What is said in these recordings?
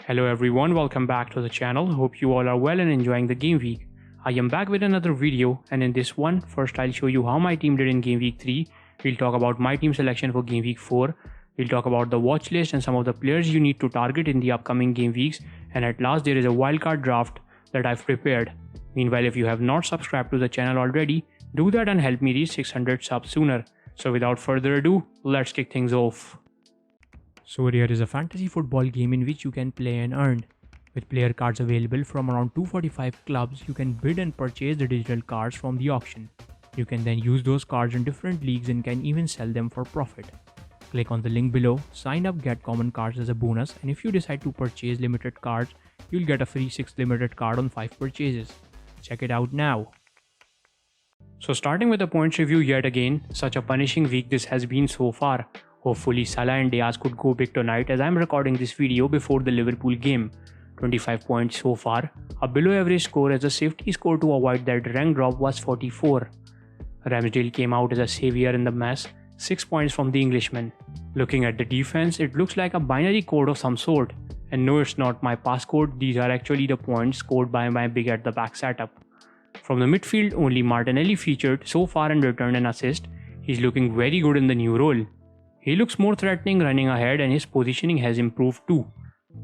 Hello everyone, welcome back to the channel. Hope you all are well and enjoying the game week. I am back with another video, and in this one, first I'll show you how my team did in game week 3. We'll talk about my team selection for game week 4. We'll talk about the watch list and some of the players you need to target in the upcoming game weeks. And at last there is a wildcard draft that I've prepared. Meanwhile, if you have not subscribed to the channel already, do that and help me reach 600 subs sooner. So without further ado, let's kick things off. Sorare is a fantasy football game in which you can play and earn. With player cards available from around 245 clubs, you can bid and purchase the digital cards from the auction. You can then use those cards in different leagues and can even sell them for profit. Click on the link below, sign up, get common cards as a bonus, and if you decide to purchase limited cards, you'll get a free 6 limited card on 5 purchases. Check it out now. So starting with the points review yet again, such a punishing week this has been so far. Hopefully Salah and Diaz could go big tonight as I'm recording this video before the Liverpool game. 25 points so far, a below average score as a safety score to avoid that rank drop was 44. Ramsdale came out as a savior in the mess, 6 points from the Englishman. Looking at the defense, it looks like a binary code of some sort. And no, it's not my passcode, these are actually the points scored by my big at the back setup. From the midfield, only Martinelli featured so far and returned an assist. He's looking very good in the new role. He looks more threatening running ahead and his positioning has improved too.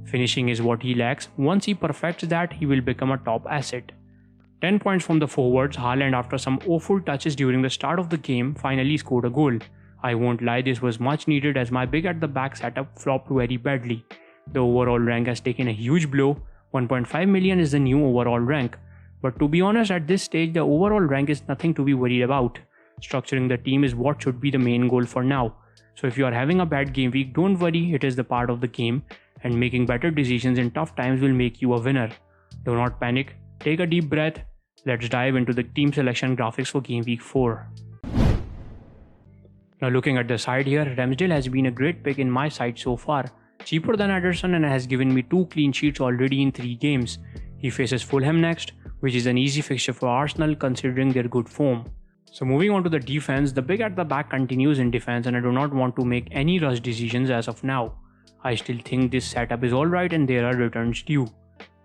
Finishing is what he lacks. Once he perfects that, he will become a top asset. 10 points from the forwards. Haaland, after some awful touches during the start of the game, finally scored a goal. I won't lie, this was much needed as my big at the back setup flopped very badly. The overall rank has taken a huge blow. 1.5 million is the new overall rank. But to be honest, at this stage, the overall rank is nothing to be worried about. Structuring the team is what should be the main goal for now. So if you are having a bad game week, don't worry, it is the part of the game, and making better decisions in tough times will make you a winner. Do not panic, take a deep breath. Let's dive into the team selection graphics for game week 4. Now looking at the side here, Ramsdale has been a great pick in my side so far. Cheaper than Ederson and has given me 2 clean sheets already in 3 games. He faces Fulham next, which is an easy fixture for Arsenal considering their good form. So moving on to the defense, the big at the back continues in defense and I do not want to make any rush decisions as of now. I still think this setup is alright and there are returns due.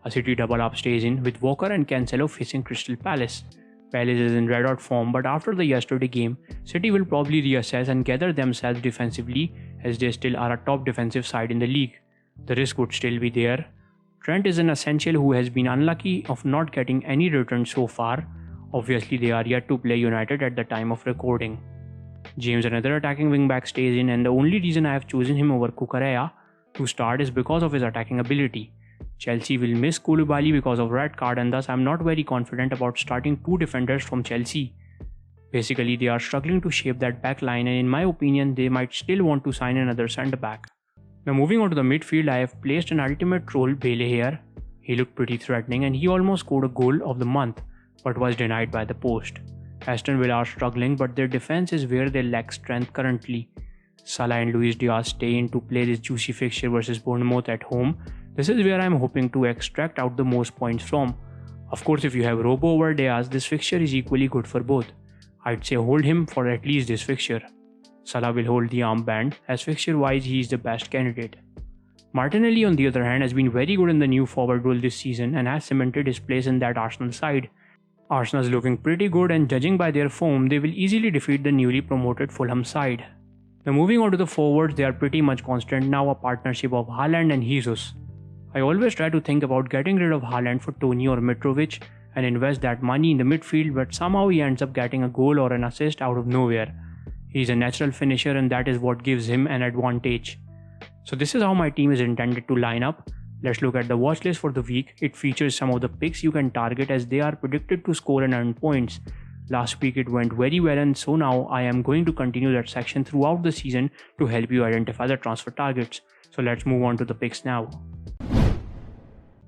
A City double up stays in with Walker and Cancelo facing Crystal Palace. Palace is in red hot form, but after the yesterday game, City will probably reassess and gather themselves defensively as they still are a top defensive side in the league. The risk would still be there. Trent is an essential who has been unlucky of not getting any returns so far. Obviously they are yet to play United at the time of recording. James, another attacking wingback, stays in and the only reason I have chosen him over Cucurella to start is because of his attacking ability. Chelsea will miss Koulibaly because of red card and thus I'm not very confident about starting 2 defenders from Chelsea. Basically they are struggling to shape that back line and in my opinion they might still want to sign another centre back. Now moving on to the midfield, I have placed an ultimate troll Bailey here. He looked pretty threatening and he almost scored a goal of the month, but was denied by the post. Aston Villa are struggling, but their defense is where they lack strength currently. Salah and Luis Diaz stay in to play this juicy fixture versus Bournemouth at home. This is where I am hoping to extract out the most points from. Of course, if you have Robo over Diaz, this fixture is equally good for both. I'd say hold him for at least this fixture. Salah will hold the armband, as fixture wise he is the best candidate. Martinelli on the other hand has been very good in the new forward role this season and has cemented his place in that Arsenal side. Arsenal is looking pretty good and judging by their form, they will easily defeat the newly promoted Fulham side. Now moving on to the forwards, they are pretty much constant now, a partnership of Haaland and Jesus. I always try to think about getting rid of Haaland for Tony or Mitrovic and invest that money in the midfield, but somehow he ends up getting a goal or an assist out of nowhere. He is a natural finisher and that is what gives him an advantage. So this is how my team is intended to line up. Let's look at the watch list for the week. It features some of the picks you can target as they are predicted to score and earn points. Last week it went very well and so now I am going to continue that section throughout the season to help you identify the transfer targets. So let's move on to the picks now.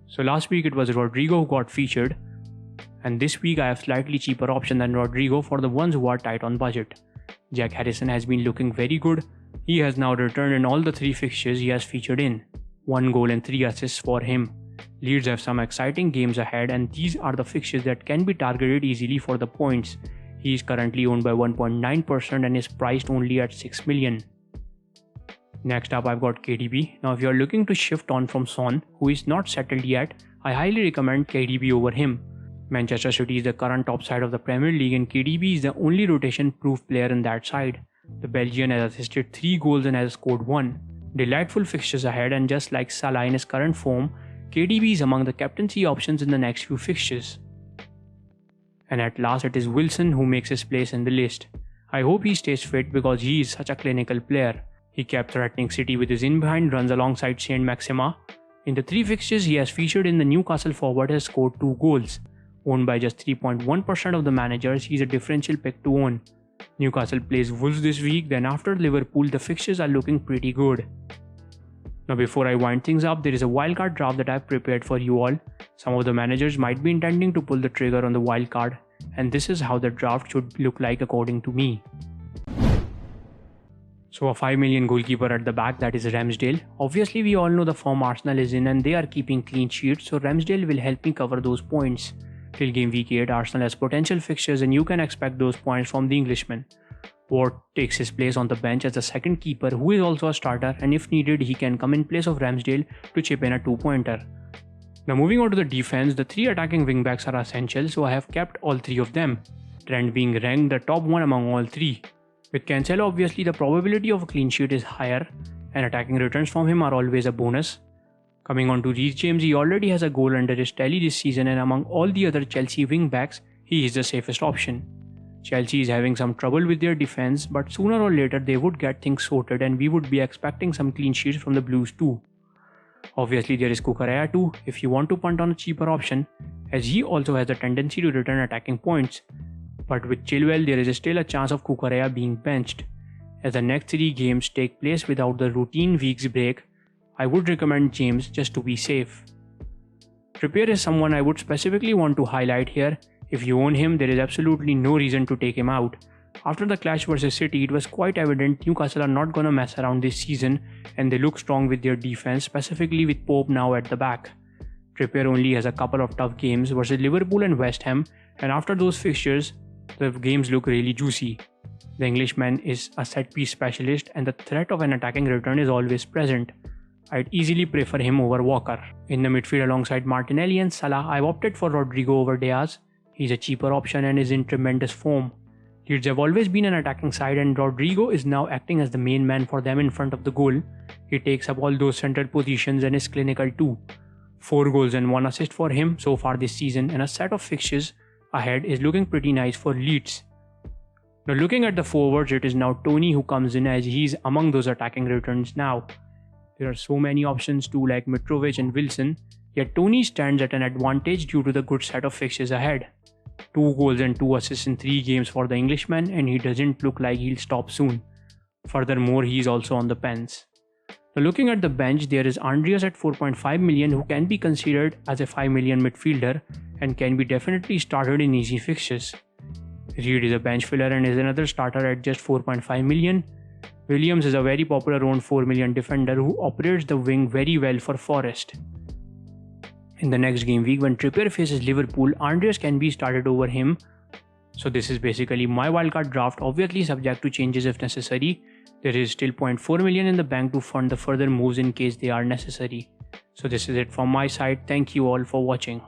So last week it was Rodrigo who got featured and this week I have slightly cheaper option than Rodrigo for the ones who are tight on budget. Jack Harrison has been looking very good. He has now returned in all the 3 fixtures he has featured in. 1 goal and 3 assists for him. Leeds have some exciting games ahead and these are the fixtures that can be targeted easily for the points. He is currently owned by 1.9% and is priced only at 6 million. Next up, I've got KDB. Now, if you're looking to shift on from Son, who is not settled yet, I highly recommend KDB over him. Manchester City is the current top side of the Premier League and KDB is the only rotation-proof player in that side. The Belgian has assisted 3 goals and has scored 1. Delightful fixtures ahead, and just like Salah in his current form, KDB is among the captaincy options in the next few fixtures. And at last, it is Wilson who makes his place in the list. I hope he stays fit because he is such a clinical player. He kept threatening City with his in-behind runs alongside Saint Maxima. In the 3 fixtures he has featured in, the Newcastle forward has scored 2 goals. Owned by just 3.1% of the managers, he is a differential pick to own. Newcastle plays Wolves this week, then after Liverpool the fixtures are looking pretty good. Now before I wind things up, there is a wildcard draft that I have prepared for you all. Some of the managers might be intending to pull the trigger on the wildcard, and this is how the draft should look like according to me. So a 5 million goalkeeper at the back, that is Ramsdale. Obviously we all know the form Arsenal is in and they are keeping clean sheets, so Ramsdale will help me cover those points. Till game week 8, Arsenal has potential fixtures and you can expect those points from the Englishman. Ward takes his place on the bench as the second keeper, who is also a starter, and if needed he can come in place of Ramsdale to chip in a 2-pointer. Now moving on to the defense, the 3 attacking wingbacks are essential, so I have kept all 3 of them, Trent being ranked the top one among all 3. With Cancelo, obviously the probability of a clean sheet is higher and attacking returns from him are always a bonus. Coming on to Reece James, he already has a goal under his tally this season, and among all the other Chelsea wingbacks, he is the safest option. Chelsea is having some trouble with their defense, but sooner or later they would get things sorted and we would be expecting some clean sheets from the Blues too. Obviously there is Cucurella too, if you want to punt on a cheaper option, as he also has a tendency to return attacking points. But with Chilwell there is still a chance of Cucurella being benched. As the next 3 games take place without the routine week's break, I would recommend James just to be safe. Trippier is someone I would specifically want to highlight here. If you own him, there is absolutely no reason to take him out. After the clash versus City, it was quite evident Newcastle are not gonna mess around this season and they look strong with their defense, specifically with Pope now at the back. Trippier only has a couple of tough games versus Liverpool and West Ham, and after those fixtures, the games look really juicy. The Englishman is a set-piece specialist and the threat of an attacking return is always present. I'd easily prefer him over Walker. In the midfield alongside Martinelli and Salah, I've opted for Rodrigo over Diaz. He's a cheaper option and is in tremendous form. Leeds have always been an attacking side and Rodrigo is now acting as the main man for them in front of the goal. He takes up all those central positions and is clinical too. 4 goals and 1 assist for him so far this season, and a set of fixtures ahead is looking pretty nice for Leeds. Now looking at the forwards, it is now Tony who comes in as he's among those attacking returns now. There are so many options too, like Mitrovic and Wilson, yet Tony stands at an advantage due to the good set of fixtures ahead. 2 goals and 2 assists in 3 games for the Englishman, and he doesn't look like he'll stop soon. Furthermore, he is also on the pens. Now looking at the bench, there is Andreas at 4.5 million who can be considered as a 5 million midfielder and can be definitely started in easy fixtures. Reed is a bench filler and is another starter at just 4.5 million. Williams is a very popular around 4 million defender who operates the wing very well for Forest. In the next game week, when Trippier faces Liverpool, Andreas can be started over him. So this is basically my wildcard draft, obviously subject to changes if necessary. There is still 0.4 million in the bank to fund the further moves in case they are necessary. So this is it from my side. Thank you all for watching.